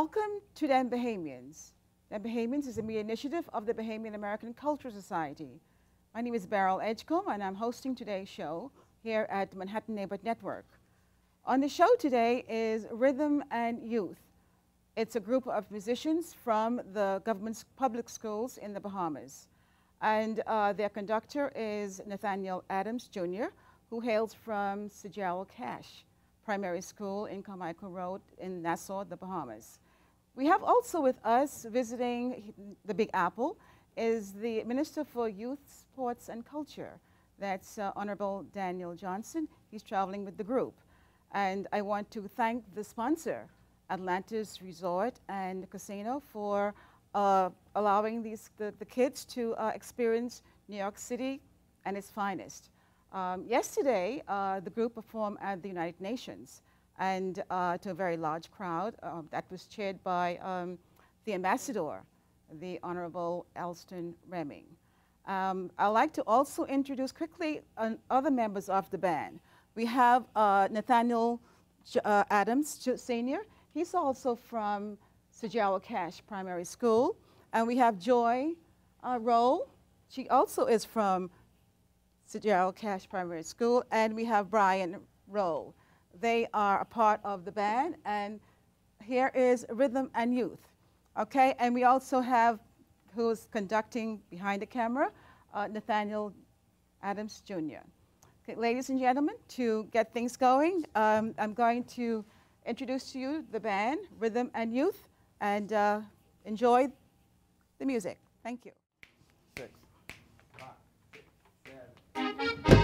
Welcome to Them Bahamians. Them Bahamians is a media initiative of the Bahamian American Cultural Society. My name is Beryl Edgecombe, and I'm hosting today's show here at Manhattan Neighborhood Network. On the show today is Rhythm and Youth. It's a group of musicians from the government's public schools in the Bahamas. And their conductor is Nathaniel Adams, Jr., who hails from Sejaro Cash Primary School in Carmichael Road in Nassau, the Bahamas. We have also with us visiting the Big Apple is the Minister for Youth, Sports and Culture. That's Honorable Daniel Johnson. He's traveling with the group. And I want to thank the sponsor, Atlantis Resort and Casino, for allowing the kids to experience New York City and its finest. Yesterday, the group performed at the United Nations, and to a very large crowd that was chaired by the ambassador, the Honorable Elston Reming. I'd like to also introduce quickly other members of the band. We have Nathaniel Adams, Sr. He's also from Sejaro Cash Primary School. And we have Joy Roll. She also is from Sejaro Cash Primary School. And we have Brian Roll. They are a part of the band. And here is Rhythm and Youth. Okay, and we also have, who's conducting behind the camera, Nathaniel Adams, Jr. Okay, ladies and gentlemen, to get things going, I'm going to introduce to you the band, Rhythm and Youth, and enjoy the music. Thank you. 6, 5, 6, 7.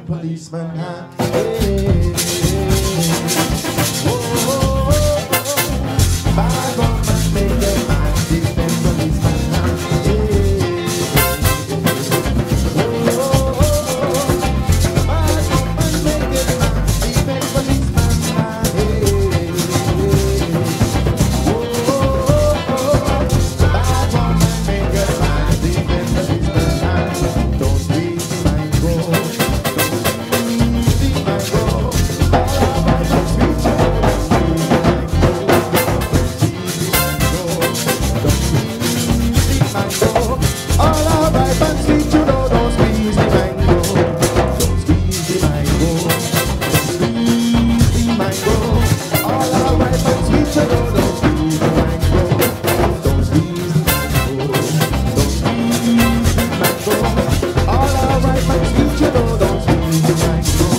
policeman hand. Hey. Bad woman make them hand, defend policeman hand. Bad woman make them hand, defend policeman hand. Bad woman make them hand, defend policeman hand. Don't squeeze the mango, don't squeeze the mango. All about the sweet all alright, but sweet, you know, don't squeeze the mango. Don't squeeze the mango. Don't squeeze the mango. All alright, but sweet, you know, don't squeeze the mango. Don't squeeze the mango. Don't squeeze the mango. All alright, but sweet, you know, don't squeeze the mango.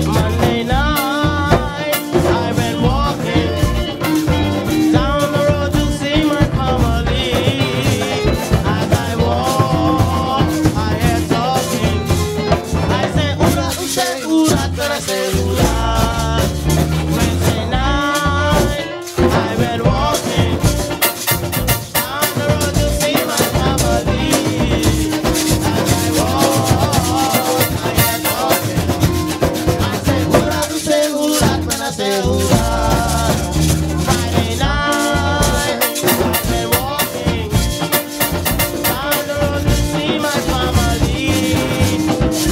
Monday night, I went walking down the road to see my family. As I walked, I heard talking. I said, ooh, that, but I said, ooh, that. Wednesday night, I went walking down the road to see my family. As I walked, I heard talking. I say hoorat when I say hoorat. Friday night, I've been walking down the road to see my family.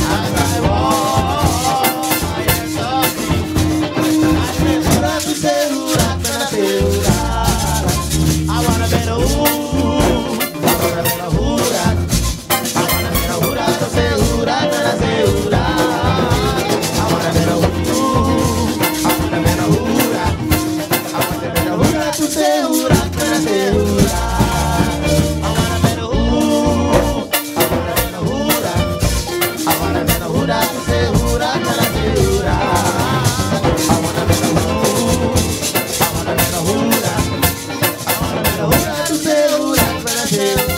As I walk, I hear talking. I say hoorat when I say hoorat. I wanna be the ooh, I wanna be the hoorat. I wanna be the hoorat to say hoorat when I say hoorat. I wanna be the ooh, I wanna be the hoorat. I wanna be the hoorat to say hoorat when I say hoorat. I wanna be the ooh, I wanna be the hoorat. I wanna be the hoorat to say hoorat when I say hoorat. I wanna be the ooh, I wanna be the hoorat. I wanna be the hoorat to say hoorat when I say hoorat.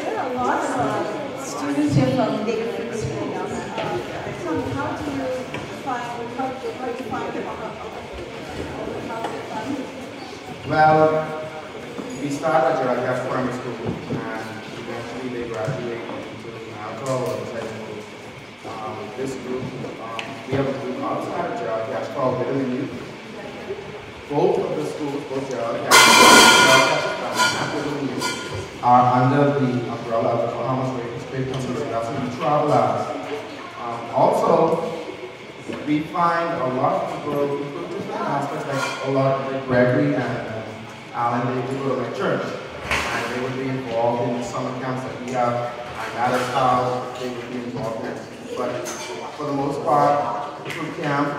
There are a lot of students here from different schools. Tell me, how do you find them? Well, we start at Junkanoo primary school, and eventually they graduate into Nassau or second school. This group, we have a group outside of Junkanoo called Little Youth. Both of the schools, both Junkanoo and Little Youth, are under the umbrella of the Bahamas Rake N Scrape Band. That's where we travel as. Also, we find a lot of people who go to different aspects, like a lot of like Gregory and Alan, they would go to my church, and they would be involved in summer camps that we have, and that is how they would be involved in. But for the most part, through camp,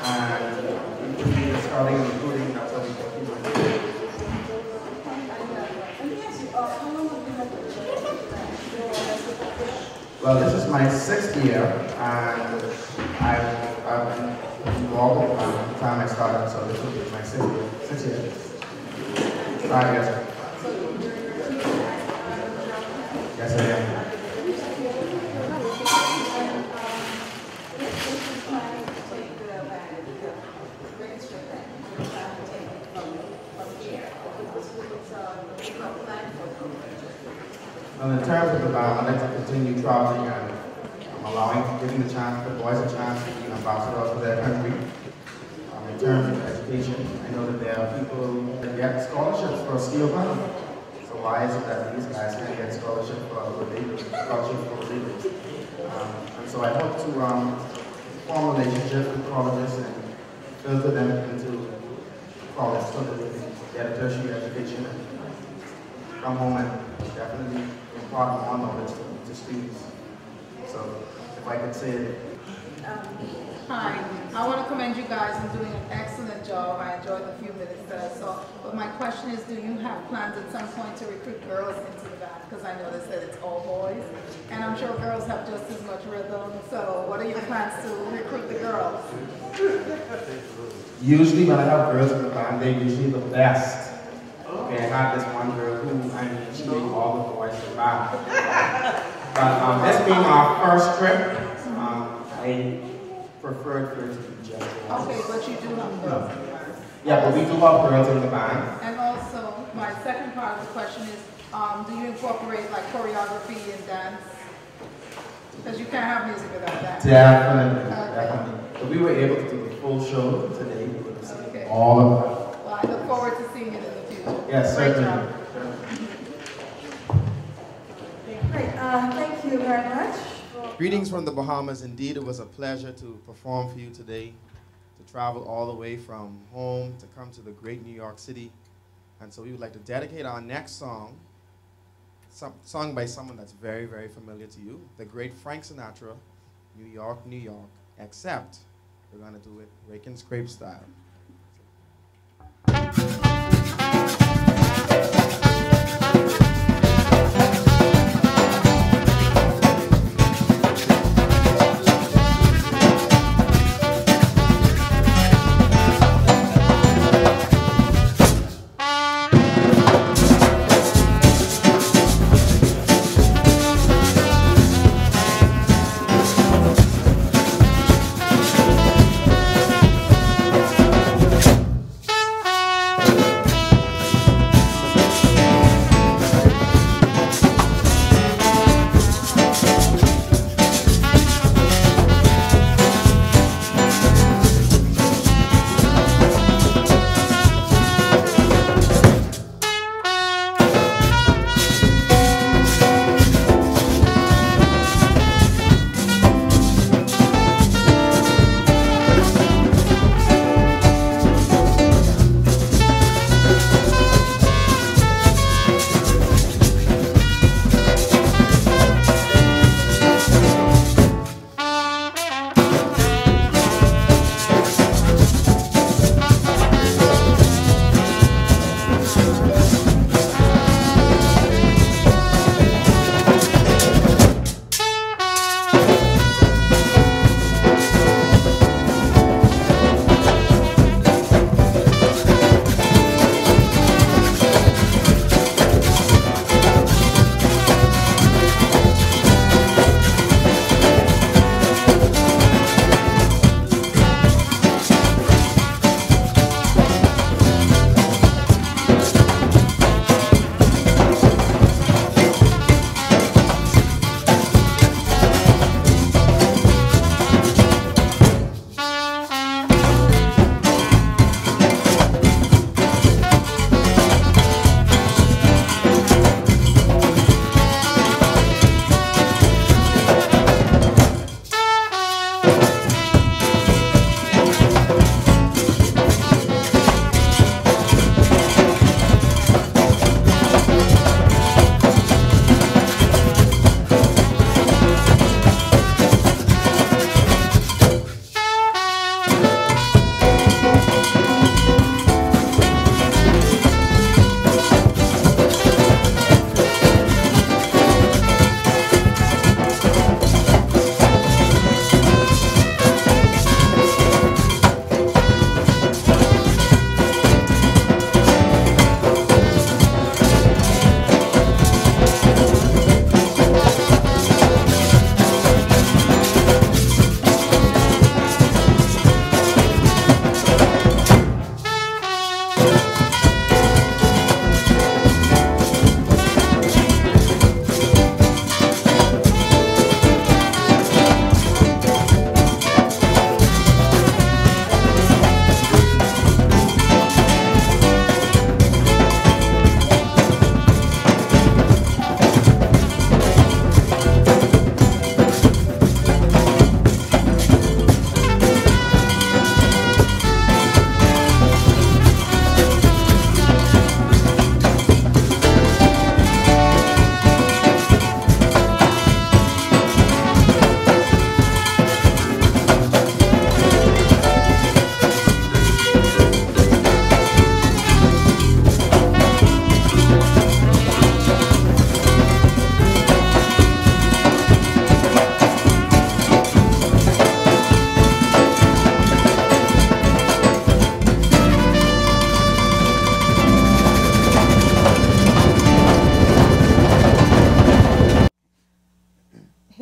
and including scouting and recruiting, that's how we get people. Well, this is my 6th year, and I've been involved with from the time I started, so this will be my 6th year. 5 years. Yes, I am. Well, in terms of the band, I'd like to continue traveling and giving the boys a chance to be ambassadors for their country. In terms of education, I know that there are people that get scholarships for steel band. So why is it that these guys can get scholarship for religion? And so I hope to form relationships with colleges and filter them into college so that they can get a tertiary education and come home and definitely impart more knowledge to students. So if I could say it. Hi, I want to commend you guys on doing an excellent job. I enjoyed the few minutes that I saw. But my question is, do you have plans at some point to recruit girls into the band? Because I noticed that it's all boys. And I'm sure girls have just as much rhythm. So what are your plans to recruit the girls? Usually when I have girls in the band, they're usually the best. Okay, I had this one girl who, I mean, she made all the boys in the band. But this being our first trip, I preferred for it to be just girls. Okay, but you do have girls in the band. Yeah, but we do have girls in the band. And also, my second part of the question is, do you incorporate like choreography and dance? Because you can't have music without that. Definitely, Okay. definitely. So we were able to do the full show today. We were seeing Okay. all of that. Well, I look forward to seeing it in the future. Yes, Great certainly. job. Great, thank you very much. Greetings from the Bahamas. Indeed, it was a pleasure to perform for you today, to travel all the way from home to come to the great New York City. And so we would like to dedicate our next song, sung by someone that's very, very familiar to you, the great Frank Sinatra, New York, New York, except we're going to do it Rake N Scrape style. Thank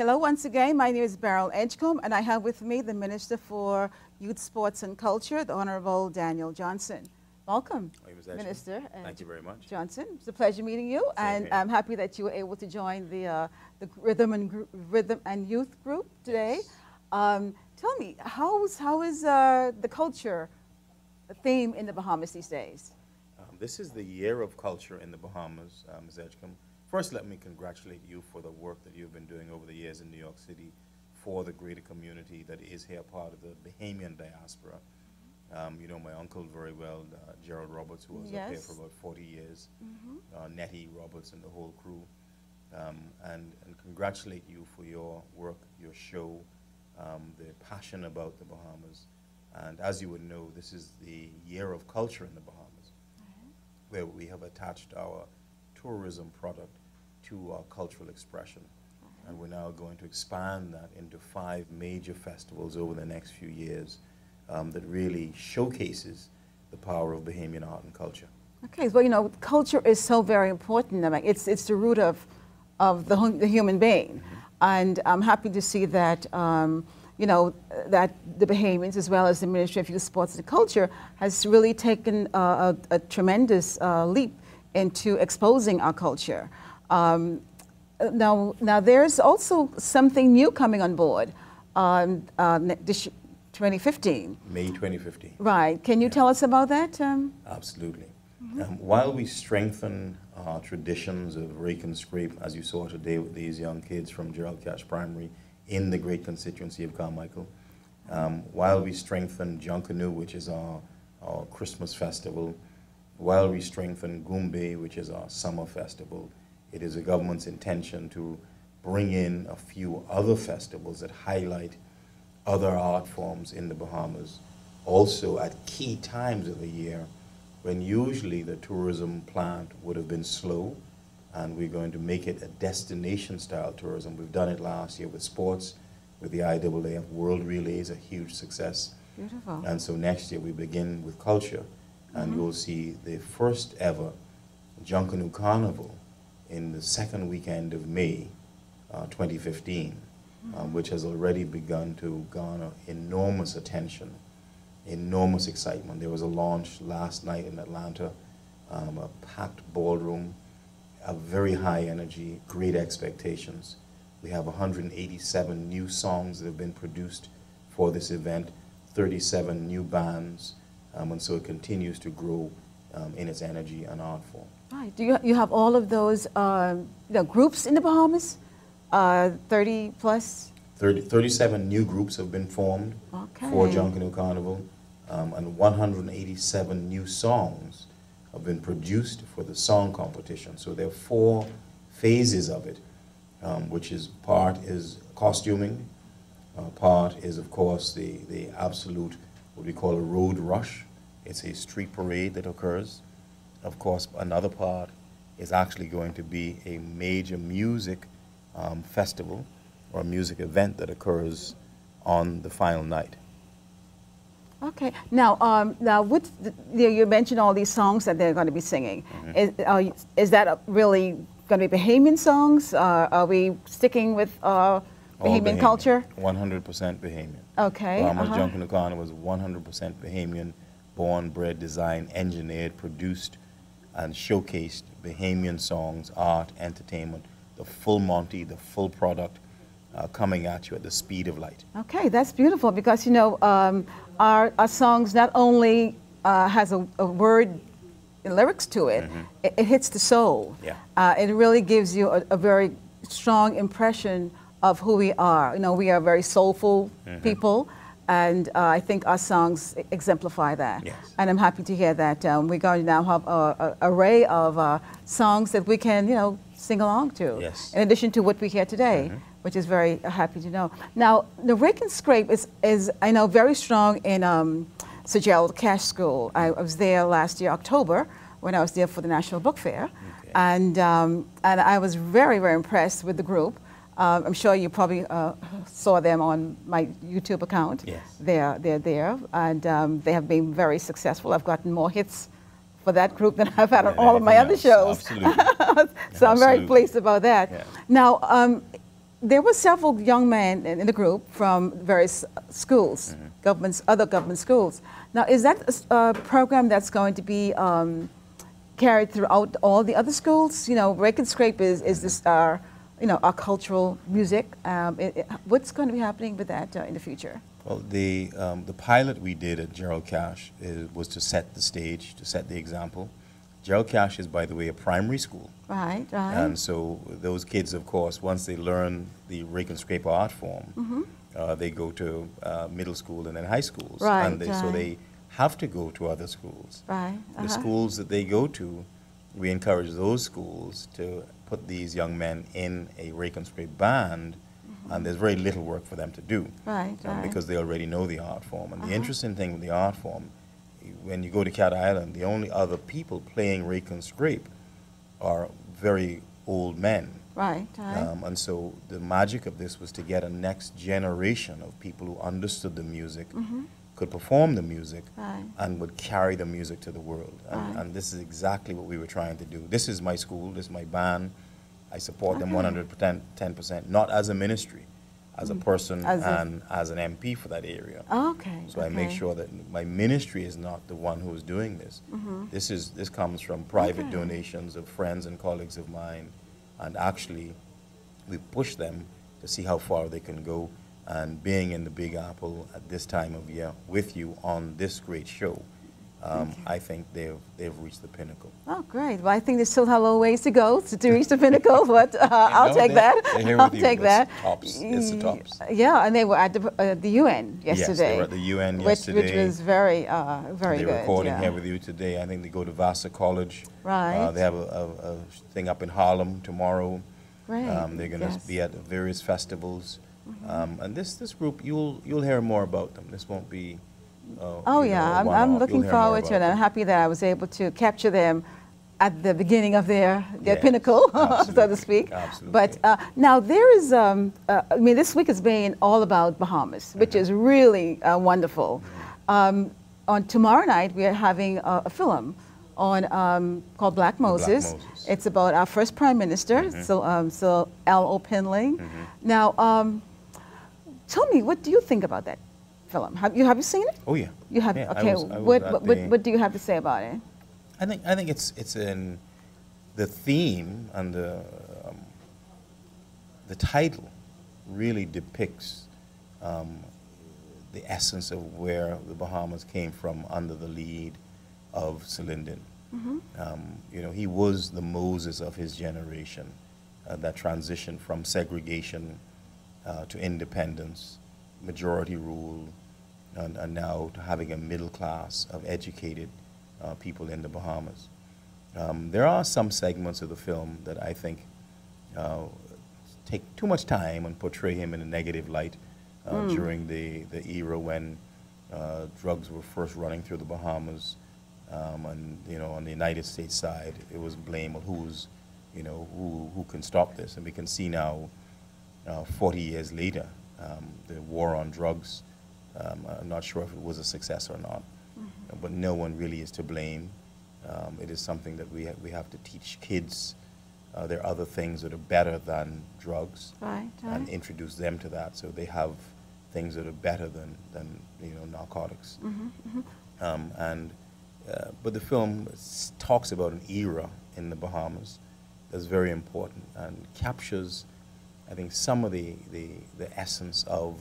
Hello once again. My name is Beryl Edgecombe, and I have with me the Minister for Youth, Sports and Culture, the Honorable Daniel Johnson. Welcome, Minister. Thank you very much. Johnson. It's a pleasure meeting you, and I'm happy that you were able to join the Rhythm and Youth group today. Tell me, how is the culture theme in the Bahamas these days? This is the year of culture in the Bahamas, Ms. Edgecombe. First, let me congratulate you for the work that you've been doing over the years in New York City for the greater community that is here part of the Bahamian diaspora. You know my uncle very well, Gerald Roberts, who was up here for about 40 years, Nettie Roberts and the whole crew. And congratulate you for your work, your show, the passion about the Bahamas. And as you would know, this is the year of culture in the Bahamas, where we have attached our tourism product to our cultural expression. And we're now going to expand that into 5 major festivals over the next few years that really showcases the power of Bahamian art and culture. Okay, well, you know, culture is so very important. I mean, it's the root of the human being. And I'm happy to see that, you know, that the Bahamians, as well as the Ministry of Youth, Sports and Culture, has really taken a tremendous leap into exposing our culture. Now there's also something new coming on board, this 2015. May 2015. Right. Can you tell us about that? Absolutely. While we strengthen our traditions of Rake N Scrape, as you saw today with these young kids from Gerald Cash Primary in the great constituency of Carmichael, while we strengthen Junkanoo, which is our Christmas festival, while we strengthen Goombay, which is our summer festival, it is the government's intention to bring in a few other festivals that highlight other art forms in the Bahamas, also at key times of the year when usually the tourism plant would have been slow, and we're going to make it a destination-style tourism. We've done it last year with sports, with the IAAF World Relays, a huge success. Beautiful. And so next year we begin with culture, and you'll see the first ever Junkanoo Carnival in the second weekend of May 2015, which has already begun to garner enormous attention, enormous excitement. There was a launch last night in Atlanta, a packed ballroom, a very high energy, great expectations. We have 187 new songs that have been produced for this event, 37 new bands, and so it continues to grow in its energy and art form. Right. Do you have all of those groups in the Bahamas? 30 plus? 37 new groups have been formed for Junkanoo Carnival, and 187 new songs have been produced for the song competition. So there are 4 phases of it, which is part is costuming, part is of course the absolute, what we call a road rush. It's a street parade that occurs. Of course, another part is actually going to be a major music festival or a music event that occurs on the final night. Okay. Now, you mentioned all these songs that they're going to be singing. Is that really going to be Bahamian songs? Are we sticking with Bahamian culture? 100% Bahamian. Okay. Bahamas Junkanoo Carnival was 100% Bahamian, born, bred, designed, engineered, produced, and showcased Bahamian songs, art, entertainment, the full Monty, the full product, coming at you at the speed of light. Okay, that's beautiful because, you know, our songs not only has a word and lyrics to it, it hits the soul. Yeah. It really gives you a very strong impression of who we are. You know, we are very soulful people, and I think our songs exemplify that. Yes. And I'm happy to hear that we're going to now have an array of songs that we can, you know, sing along to, yes, in addition to what we hear today, which is very happy to know. Now, the Rake N Scrape is I know, very strong in Sir Gerald Cash School. I was there last year, October, when I was there for the National Book Fair, and I was very, very impressed with the group. I'm sure you probably saw them on my YouTube account. Yes. They're there, and they have been very successful. I've gotten more hits for that group than I've had on all of my other shows. Absolutely. So I'm very pleased about that. Yeah. Now, there were several young men in the group from various schools, other government schools. Now, is that a program that's going to be carried throughout all the other schools? You know, Rake N Scrape is this our cultural music. What's going to be happening with that in the future? Well, the pilot we did at Gerald Cash was to set the stage, to set the example. Gerald Cash is, by the way, a primary school. Right, right. And so those kids, of course, once they learn the Rake N Scrape art form, they go to middle school and then high schools. Right, and so they have to go to other schools. Right. The schools that they go to, we encourage those schools to put these young men in a Rake N Scrape band, and there's very little work for them to do. Right, right. Because they already know the art form. And the interesting thing with the art form, when you go to Cat Island, the only other people playing Rake N Scrape are very old men. Right, right. And so the magic of this was to get a next generation of people who understood the music, could perform the music, Right. and would carry the music to the world. Right. And this is exactly what we were trying to do. This is my school, this is my band. I support them 110%, not as a ministry, as a person and as an MP for that area. Okay. So I make sure that my ministry is not the one who is doing this. This comes from private donations of friends and colleagues of mine, and actually we push them to see how far they can go. And being in the Big Apple at this time of year with you on this great show, I think they've reached the pinnacle. Oh, great. Well, I think they still have a little ways to go to reach the pinnacle, but I'll take that. I'll take that. Tops. It's the tops. Yeah, and they were at the UN yesterday. Yes, they were at the UN yesterday. Which was very, very good. They're recording here with you today. I think they go to Vassar College. Right. They have a thing up in Harlem tomorrow. Great. They're going to be at various festivals. And this group, you'll hear more about them. This won't be. I'm looking forward to it. I'm happy that I was able to capture them at the beginning of their pinnacle, so to speak. Absolutely. But now there is, this week has been all about Bahamas, which is really wonderful. On tomorrow night, we are having a film on called Black Moses. It's about our first Prime Minister, so L. O. Pinling. Now, tell me, what do you think about that film? Have you seen it? Oh yeah. You have. Yeah, okay. What do you have to say about it? I think it's in the theme and the title really depicts the essence of where the Bahamas came from under the lead of Lyndon. He was the Moses of his generation, that transition from segregation to independence, majority rule, and now to having a middle class of educated people in the Bahamas. There are some segments of the film that I think take too much time and portray him in a negative light during the era when drugs were first running through the Bahamas. And on the United States side, it was blame of who can stop this. And we can see now, 40 years later, the war on drugs. I'm not sure if it was a success or not, but no one really is to blame. It is something that we have to teach kids. There are other things that are better than drugs, and introduce them to that, so they have things that are better than narcotics. But the film talks about an era in the Bahamas that's very important and captures, I think, some of the essence of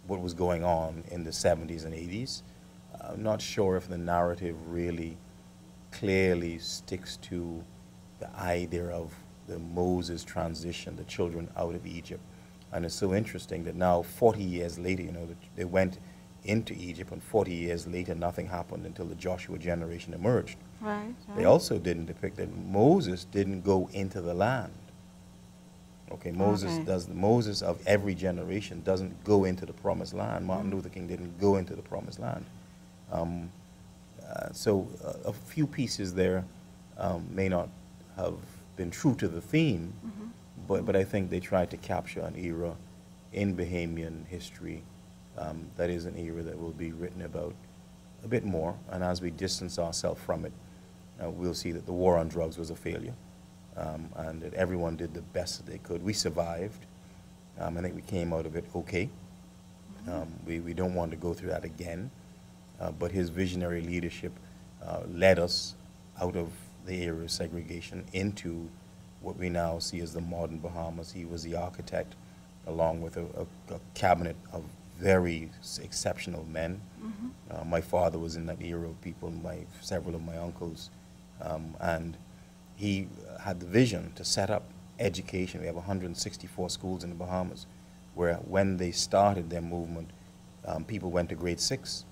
what was going on in the 70s and 80s. I'm not sure if the narrative really clearly sticks to the idea of the Moses transition, the children out of Egypt. And it's so interesting that now, 40 years later, they went into Egypt, and 40 years later, nothing happened until the Joshua generation emerged. Right. They also didn't depict that Moses didn't go into the land. Okay, Moses of every generation doesn't go into the promised land. Martin Luther King didn't go into the promised land. So a few pieces there may not have been true to the theme, but I think they tried to capture an era in Bahamian history that is an era that will be written about a bit more. And as we distance ourselves from it, we'll see that the war on drugs was a failure. and that everyone did the best that they could. We survived. I think we came out of it okay. We don't want to go through that again, but his visionary leadership led us out of the era of segregation into what we now see as the modern Bahamas. He was the architect, along with a cabinet of very exceptional men. My father was in that era of people, several of my uncles, and he had the vision to set up education. We have 164 schools in the Bahamas, where when they started their movement, people went to grade 6.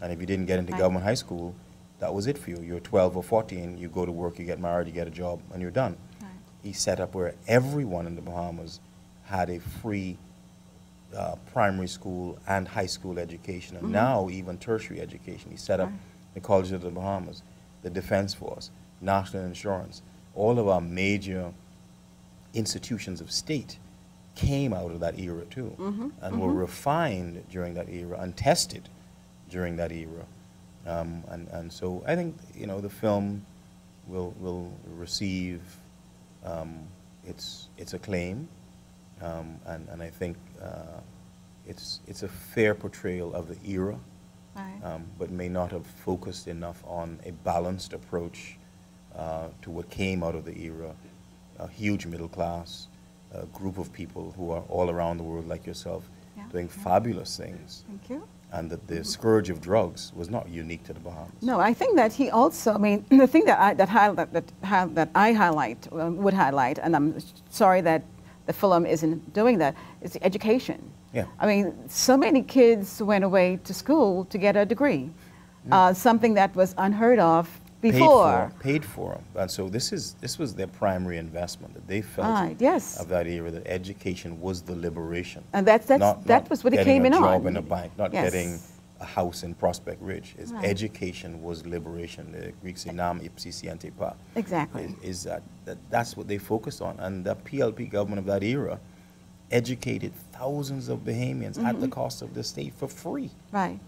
And if you didn't get into government high school, that was it for you. You're 12 or 14, you go to work, you get married, you get a job, and you're done. Right. He set up where everyone in the Bahamas had a free primary school and high school education, and now even tertiary education. He set up the College of the Bahamas, the Defense Force, National Insurance. All of our major institutions of state came out of that era too, and were refined during that era and tested during that era. And so I think, you know, the film will receive its acclaim, and I think it's a fair portrayal of the era, but may not have focused enough on a balanced approach to what came out of the era. A huge middle class, a group of people who are all around the world like yourself, doing fabulous things. Thank you. And that the scourge of drugs was not unique to the Bahamas. No, I think that he also, I mean, the thing that I would highlight, and I'm sorry that the film isn't doing that, is the education. Yeah. I mean, so many kids went away to school to get a degree, something that was unheard of before. Paid for them. And so this was their primary investment, that they felt of that era, that education was the liberation. And that was what it came in on. Not getting a job in a bank, not getting a house in Prospect Ridge. Education was liberation. The Greeks say nam ipsi sciente pa. Exactly. That's what they focused on. And the PLP government of that era educated thousands of Bahamians at the cost of the state for free. Right,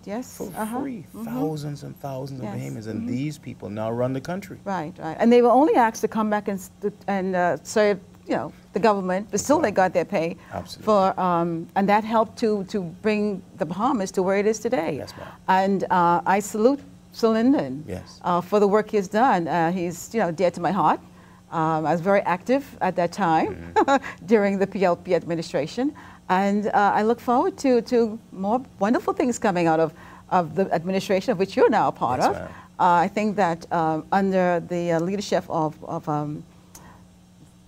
yes. For free. Thousands and thousands of Bahamians. And these people now run the country. Right. And they were only asked to come back and serve, you know, the government, but still they got their pay. Absolutely. For, and that helped to bring the Bahamas to where it is today. Yes, ma'am. And I salute Sir Lyndon for the work he's done. He's, you know, dear to my heart. I was very active at that time during the PLP administration, and I look forward to more wonderful things coming out of the administration of which you're now a part of. I think that under the leadership of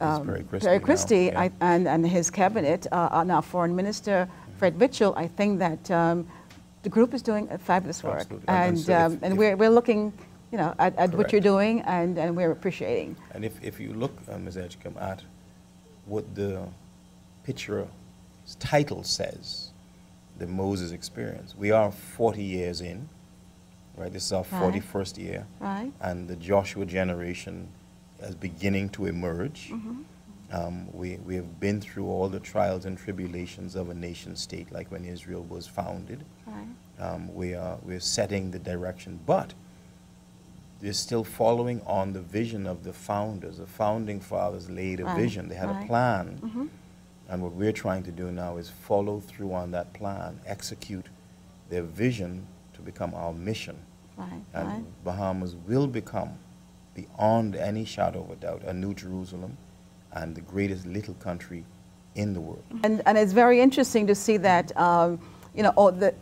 Perry Christie and his cabinet, now Foreign Minister Fred Mitchell, I think that the group is doing a fabulous work, and we're looking, you know, at what you're doing, and we're appreciating. And if you look, Ms. Edgecombe, at what the picture's title says, the Moses experience, we are 40 years in, right? This is our 41st year. Right. And the Joshua generation is beginning to emerge. We have been through all the trials and tribulations of a nation state, like when Israel was founded. Right. We're setting the direction, but they're still following on the vision of the founders. The founding fathers laid a vision. They had a plan. And what we're trying to do now is follow through on that plan, execute their vision to become our mission. And Bahamas will become, beyond any shadow of a doubt, a new Jerusalem and the greatest little country in the world. And it's very interesting to see that, you know,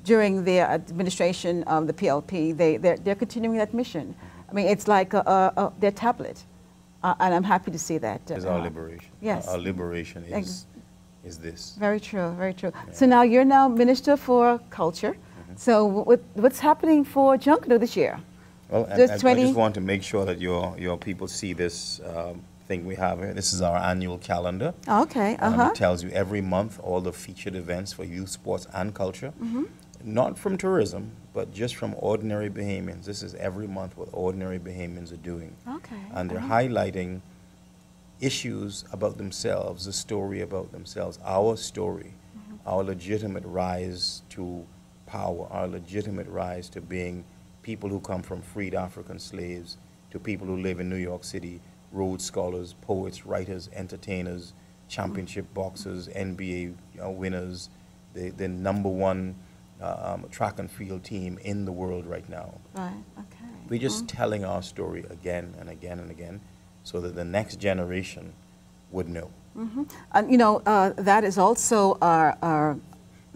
during the administration of the PLP, they're continuing that mission. I mean, it's like their tablet, and I'm happy to see that. It's our liberation. Yes. Our liberation is this. Very true, very true. Yeah. So now you're now Minister for Culture. So what's happening for Junkanoo this year? Well, I just want to make sure that your people see this thing we have here. This is our annual calendar. Okay, It tells you every month all the featured events for youth, sports, and culture. Not from tourism, but just from ordinary Bahamians. This is every month what ordinary Bahamians are doing. Okay. And they're highlighting issues about themselves, a story about themselves, our story, our legitimate rise to power, our legitimate rise to being people who come from freed African slaves, to people who live in New York City, Rhodes Scholars, poets, writers, entertainers, championship boxers, NBA winners, the number one track and field team in the world right now. Right, okay. We're just telling our story again and again and again so that the next generation would know. And you know, that is also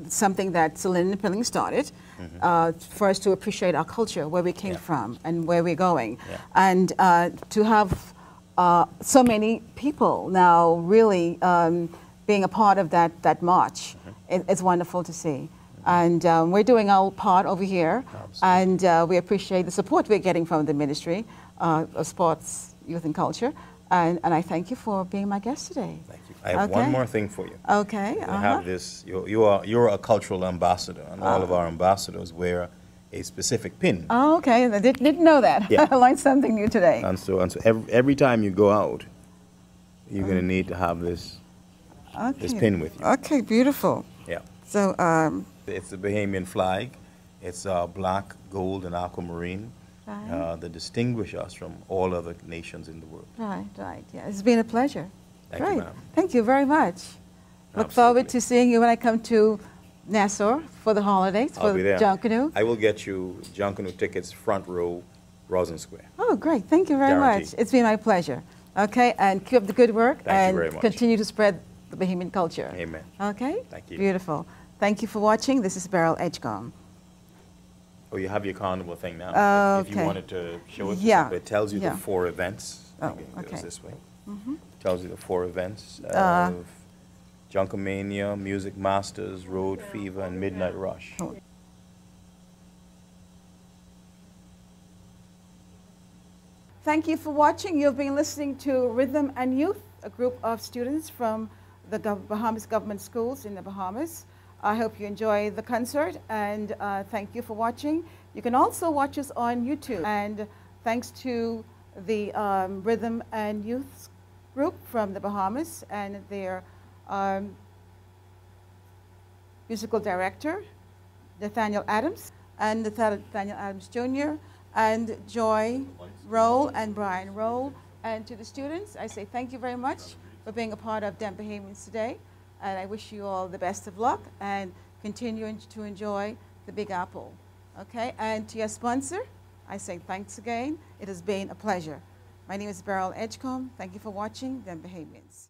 something that Celine Pilling started for us to appreciate our culture, where we came from and where we're going. And to have so many people now really being a part of that march, it's wonderful to see. And we're doing our part over here, and we appreciate the support we're getting from the Ministry of Sports, Youth and Culture. And I thank you for being my guest today. Thank you. I have one more thing for you. Okay. I have this. You're a cultural ambassador, and all of our ambassadors wear a specific pin. Oh, okay. I didn't know that. Yeah. I learned something new today. And so every time you go out, you're going to need to have this pin with you. Okay, beautiful. Yeah. So, it's the Bahamian flag. It's black, gold, and aquamarine that distinguish us from all other nations in the world. right. Yeah, it's been a pleasure. Thank you, ma'am. Thank you very much. Look forward to seeing you when I come to Nassau for the holidays, I'll for be there. Junkanoo. I will get you Junkanoo tickets, front row, Rosen Square. Oh, great. Thank you very Guaranteed. much. It's been my pleasure. Okay, and keep up the good work. Thank you very much. Continue to spread the Bahamian culture. Amen. Okay? Thank you. Beautiful. Thank you for watching. This is Beryl Edgecombe. Oh, you have your carnival thing now. If you Okay. wanted to show it, to Yeah. somebody, it tells you Yeah. the 4 events. Oh, Maybe it goes okay. this way. Tells you the 4 events of Junkamania, Music Masters, Road Fever, and Midnight Rush. Oh. Thank you for watching. You've been listening to Rhythm and Youth, a group of students from the Bahamas Government Schools in the Bahamas. I hope you enjoy the concert, and thank you for watching. You can also watch us on YouTube. And thanks to the Rhythm and Youth group from the Bahamas and their musical director, Nathaniel Adams, and Nathaniel Adams Jr., and Joy Roll and Brian Roll. And to the students, I say thank you very much for being a part of Dem Bahamians today. And I wish you all the best of luck and continue to enjoy the Big Apple. Okay, and to your sponsor, I say thanks again. It has been a pleasure. My name is Beryl Edgecombe. Thank you for watching Dem Bahamians.